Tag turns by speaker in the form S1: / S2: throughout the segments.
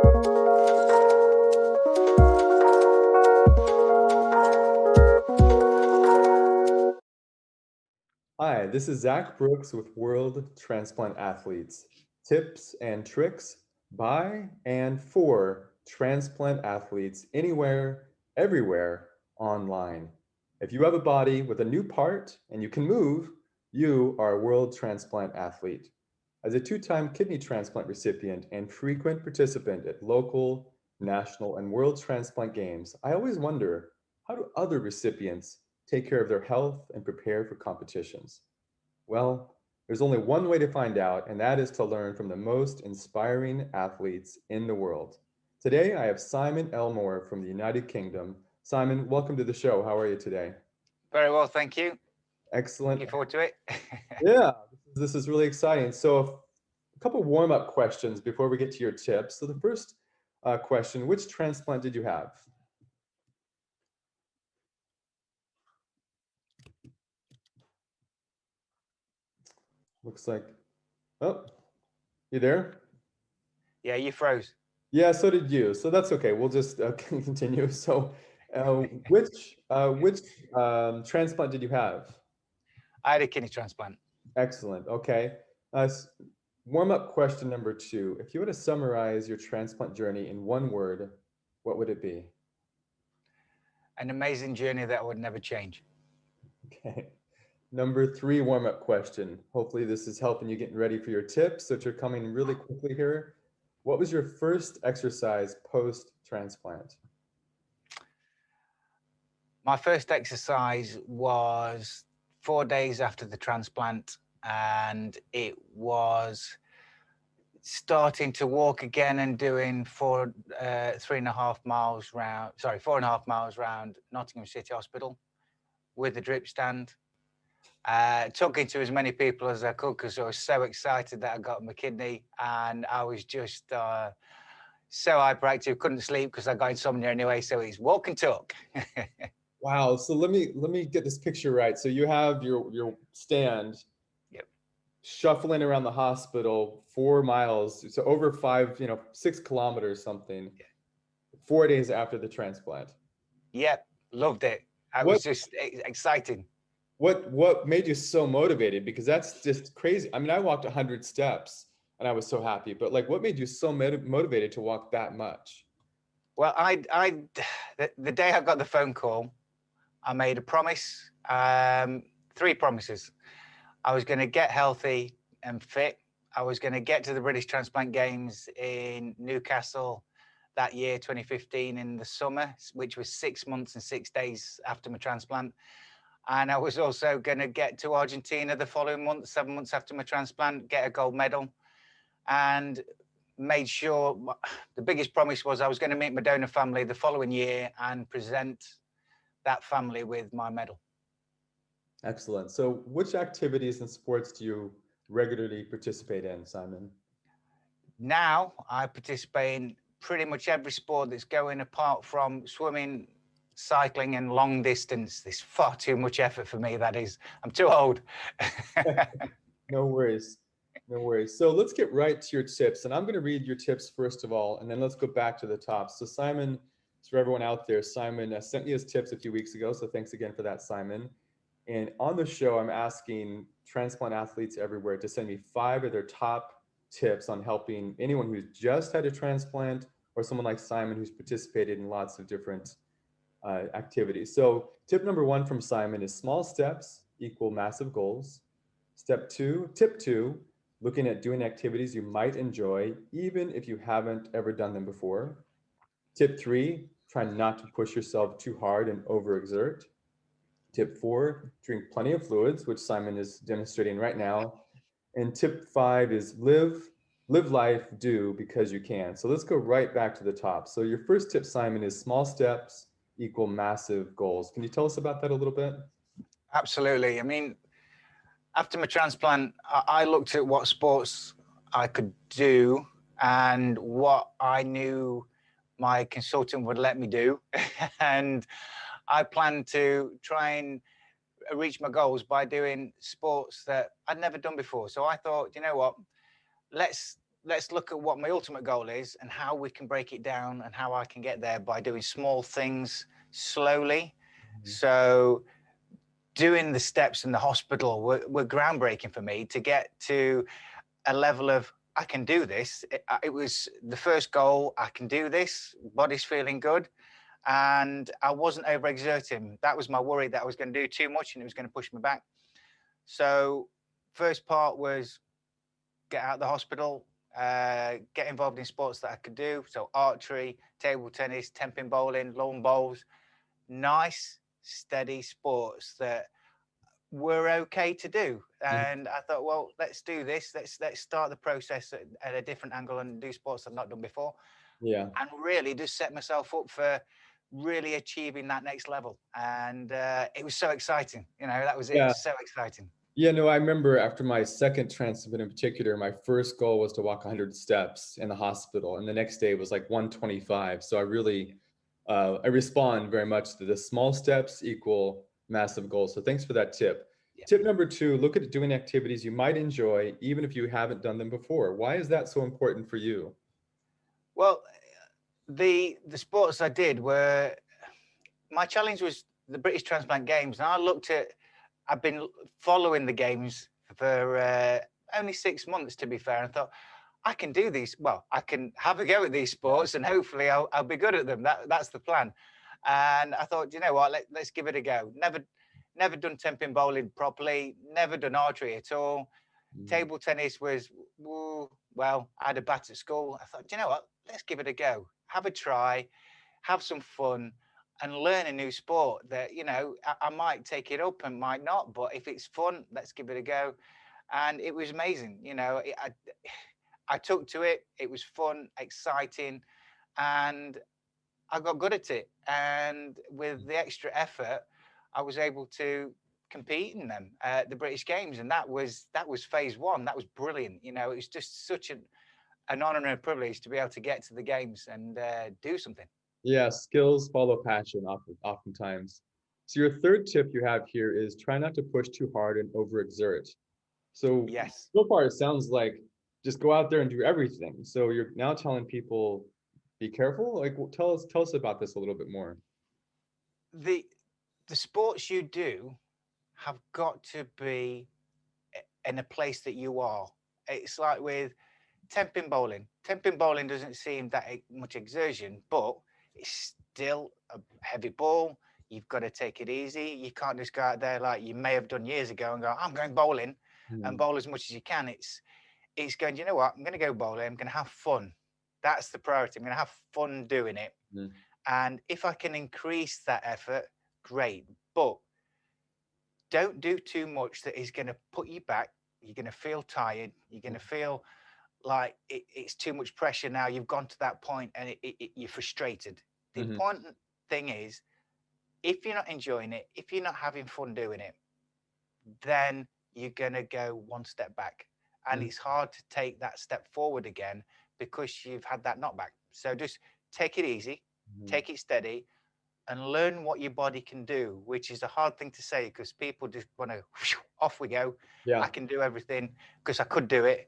S1: Hi, this is Zach Brooks with World Transplant Athletes. Tips and tricks by and for transplant athletes anywhere, everywhere, online. If you have a body with a new part and you can move, you are a World Transplant Athlete. As a two-time kidney transplant recipient and frequent participant at local, national, and World Transplant Games, I always wonder, how do other recipients take care of their health and prepare for competitions? Well, there's only one way to find out, and that is to learn from the most inspiring athletes in the world. Today, I have Simon Elmore from the United Kingdom. Simon, welcome to the show. How are you today?
S2: Very well, thank you.
S1: Excellent.
S2: Looking forward to it.
S1: Yeah, this is really exciting. So, a couple warm-up questions before we get to your tips. So, the first question, which transplant did you have? Looks like, oh, you there?
S2: Yeah, you froze.
S1: Yeah, so did you. So that's okay. We'll just continue. So, which transplant did you have?
S2: I had a kidney transplant.
S1: Excellent. Okay. Warm-up question number two. If you were to summarize your transplant journey in one word, what would it be?
S2: An amazing journey that would never change.
S1: Okay. Number three warm-up question. Hopefully this is helping you getting ready for your tips, which are coming really quickly here. What was your first exercise post-transplant?
S2: My first exercise was 4 days after the transplant, and it was starting to walk again and doing 3.5 miles round, 4.5 miles round Nottingham City Hospital with the drip stand. Talking to as many people as I could because I was so excited that I got my kidney, and I was just so hyperactive, couldn't sleep because I got insomnia anyway. So it's walk and talk.
S1: Wow. So let me get this picture right. So you have your stand
S2: Yep.
S1: shuffling around the hospital 4 miles, so over 6 kilometers something, 4 days after the transplant.
S2: Yep. Loved it. I
S1: What
S2: was just exciting.
S1: what made you so motivated? Because that's just crazy. I mean, I walked 100 steps and I was so happy, but like what made you so motivated to walk that much?
S2: Well, the day I got the phone call, I made a promise, 3 promises. I was going to get healthy and fit. I was going to get to the British Transplant Games in Newcastle that year, 2015, in the summer, which was 6 months and 6 days after my transplant. And I was also going to get to Argentina the following month, 7 months after my transplant, get a gold medal. And made sure the biggest promise was I was going to meet my donor family the following year and present that family with my medal.
S1: Excellent. So which activities and sports do you regularly participate in, Simon?
S2: Now I participate in pretty much every sport that's going, apart from swimming, cycling, and long distance. There's far too much effort for me, that is. I'm too old.
S1: No worries. No worries. So let's get right to your tips. And I'm going to read your tips first of all, and then let's go back to the top. So Simon, for everyone out there, Simon sent me his tips a few weeks ago. So thanks again for that, Simon. And on the show, I'm asking transplant athletes everywhere to send me 5 of their top tips on helping anyone who's just had a transplant or someone like Simon who's participated in lots of different activities. So tip number 1 from Simon is small steps equal massive goals. Tip two, looking at doing activities you might enjoy, even if you haven't ever done them before. Tip 3, try not to push yourself too hard and overexert. Tip 4, drink plenty of fluids, which Simon is demonstrating right now. And tip 5 is live life, do because you can. So let's go right back to the top. So your first tip, Simon, is small steps equal massive goals. Can you tell us about that a little bit?
S2: Absolutely. I mean, after my transplant, I looked at what sports I could do and what I knew my consultant would let me do. And I planned to try and reach my goals by doing sports that I'd never done before. So I thought, you know what, let's let's look at what my ultimate goal is and how we can break it down and how I can get there by doing small things slowly. So doing the steps in the hospital were groundbreaking for me to get to a level of I can do this. It was the first goal. I can do this. Body's feeling good. And I wasn't overexerting. That was my worry, that I was going to do too much and it was going to push me back. So first part was get out of the hospital, get involved in sports that I could do. So archery, table tennis, tenpin bowling, lawn bowls, nice, steady sports that were okay to do. And I thought, well, let's do this. Let's start the process at a different angle and do sports I've not done before.
S1: Yeah.
S2: And really just set myself up for really achieving that next level. And it was so exciting. You know, that was it.
S1: Yeah.
S2: It was so exciting.
S1: Yeah, no, I remember after my second transplant in particular, my first goal was to walk 100 steps in the hospital, and the next day was like 125. So I really, I respond very much to the small steps equal massive goals. So thanks for that tip.
S2: Yeah.
S1: Tip number 2, look at doing activities you might enjoy, even if you haven't done them before. Why is that so important for you?
S2: Well, the sports I did were, my challenge was the British Transplant Games. And I've been following the games for only 6 months, to be fair. And I thought, I can do these. Well, I can have a go at these sports and hopefully I'll be good at them. That's the plan. And I thought, you know what, let's give it a go. Never done tenpin bowling properly, never done archery at all. Table tennis was, well, I had a bat at school. I thought, you know what, let's give it a go. Have a try, have some fun, and learn a new sport that, you know, I might take it up and might not, but if it's fun, let's give it a go. And it was amazing. You know, I took to it. It was fun, exciting, and I got good at it. And with the extra effort, I was able to compete in them at the British Games, and that was phase one. That was brilliant. You know, it was just such an honor and a privilege to be able to get to the games and do something.
S1: Yeah, skills follow passion oftentimes. So your third tip you have here is try not to push too hard and overexert. So
S2: Yes.
S1: so far it sounds like just go out there and do everything. So you're now telling people be careful. Like tell us about this a little bit more.
S2: The sports you do have got to be in a place that you are. It's like with tenpin bowling. Tenpin bowling doesn't seem that much exertion, but it's still a heavy ball. You've got to take it easy. You can't just go out there like you may have done years ago and go, I'm going bowling and bowl as much as you can. It's going, you know what? I'm going to go bowling. I'm going to have fun. That's the priority. I'm going to have fun doing it. And if I can increase that effort, great. But don't do too much that is going to put you back. You're going to feel tired. You're going to feel like it's too much pressure now. You've gone to that point and you're frustrated. The important thing is, if you're not enjoying it, if you're not having fun doing it, then you're going to go one step back. And it's hard to take that step forward again because you've had that knockback. So just take it easy, take it steady, and learn what your body can do, which is a hard thing to say because people just want to, off we go.
S1: Yeah.
S2: I can do everything because I could do it.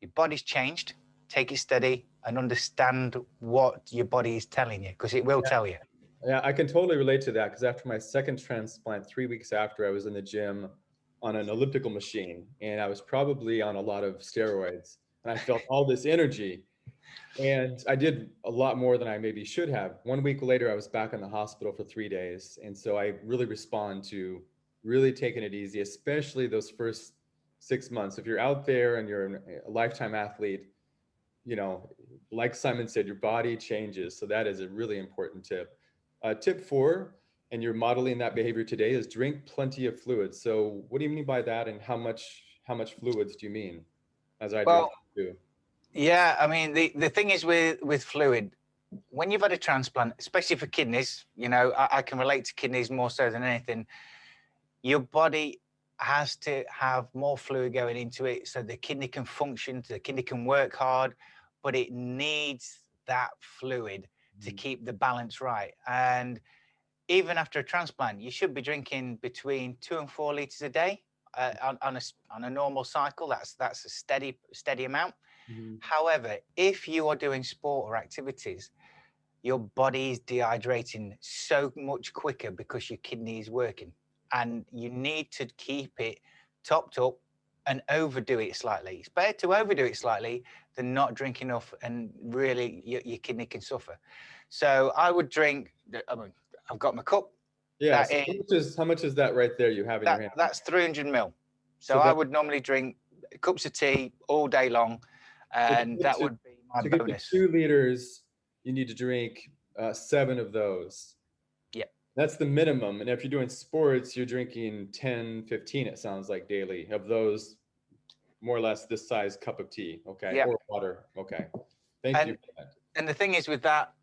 S2: Your body's changed. Take it steady and understand what your body is telling you because it will tell you.
S1: Yeah, I can totally relate to that because after my second transplant, 3 weeks after, I was in the gym on an elliptical machine and I was probably on a lot of steroids and I felt all this energy and I did a lot more than I maybe should have. 1 week later, I was back in the hospital for 3 days. And so I really respond to really taking it easy, especially those first 6 months. If you're out there and you're a lifetime athlete, you know, like Simon said, your body changes. So that is a really important tip. Tip 4, and you're modeling that behavior today, is drink plenty of fluids. So what do you mean by that, and how much fluids do you mean? As I
S2: Well,
S1: do.
S2: yeah, I mean the thing is with fluid, when you've had a transplant, especially for kidneys, you know, I can relate to kidneys more so than anything. Your body has to have more fluid going into it so the kidney can function, the kidney can work hard, but it needs that fluid to keep the balance right. And even after a transplant, you should be drinking between 2 and 4 liters a day on a normal cycle. That's a steady amount.
S1: Mhm.
S2: However, if you are doing sport or activities, your body is dehydrating so much quicker because your kidney is working, and you need to keep it topped up and overdo it slightly. It's better to overdo it slightly than not drink enough, and really your kidney can suffer. So I would drink, I mean, I've got my cup.
S1: Yeah.
S2: That
S1: So
S2: is
S1: how much is that right there you have in your hand?
S2: that's 300 ml. So
S1: So
S2: I
S1: that
S2: would normally drink cups of tea all day long,
S1: so
S2: and that would be my
S1: to get to
S2: bonus.
S1: 2 liters, you need to drink 7 of those.
S2: Yeah.
S1: That's the minimum. And if you're doing sports, you're drinking 10, 15, it sounds like, daily of those, more or less this size cup of tea. Okay.
S2: Yeah.
S1: Or water. Okay. Thank you
S2: And
S1: for that.
S2: and the thing is with that,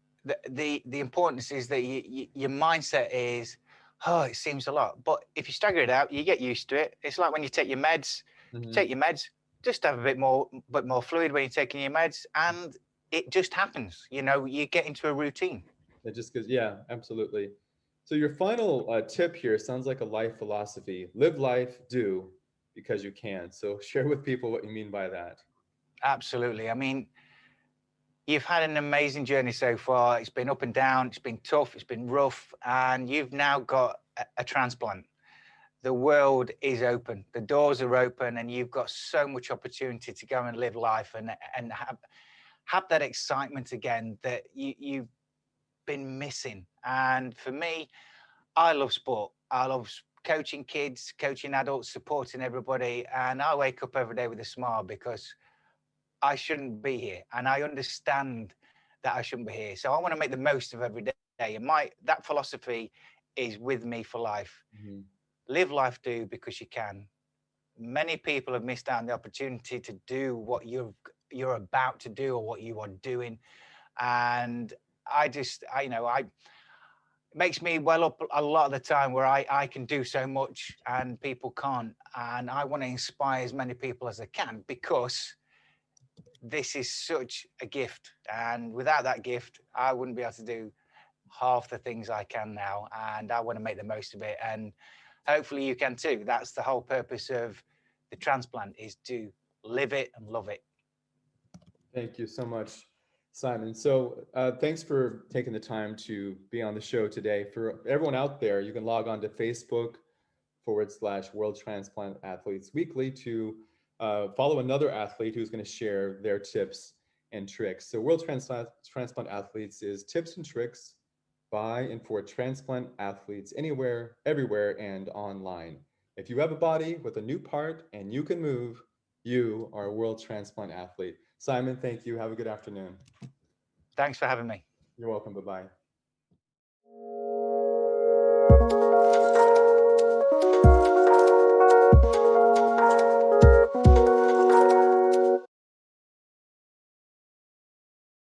S2: the importance is that your mindset is, oh, it seems a lot, but if you stagger it out, you get used to it. It's like when you take your meds.
S1: Mhm.
S2: Take your meds, just have a bit more fluid when you're taking your meds, and it just happens. You know, you get into a routine.
S1: It just goes, yeah, absolutely. So your final tip here sounds like a life philosophy. Live life, do because you can. So share with people what you mean by that.
S2: Absolutely. I mean, you've had an amazing journey so far. It's been up and down. It's been tough. It's been rough, and you've now got a transplant. The world is open. The doors are open, and you've got so much opportunity to go and live life and have that excitement again that you've been missing. And for me, I love sport. I love coaching kids, coaching adults, supporting everybody, and I wake up every day with a smile because I shouldn't be here, and I understand that I shouldn't be here. So I want to make the most of every day, and my that philosophy is with me for life.
S1: Mhm.
S2: Live life, do because you can. Many people have missed out on the opportunity to do what you're about to do or what you are doing, and I it makes me well up a lot of the time where I can do so much and people can't, and I want to inspire as many people as I can because this is such a gift, and without that gift I wouldn't be able to do half the things I can now, and I want to make the most of it, and hopefully you can too. That's the whole purpose of the transplant, is to live it and love it.
S1: Thank you so much, Simon. So thanks for taking the time to be on the show today. For everyone out there, you can log on to Facebook/ World Transplant Athletes Weekly to follow another athlete who's going to share their tips and tricks. So World Transplant Athletes is tips and tricks by and for transplant athletes anywhere, everywhere, and online. If you have a body with a new part and you can move, you are a World Transplant Athlete. Simon, thank you. Have a good afternoon.
S2: Thanks for having me.
S1: You're welcome. Bye-bye.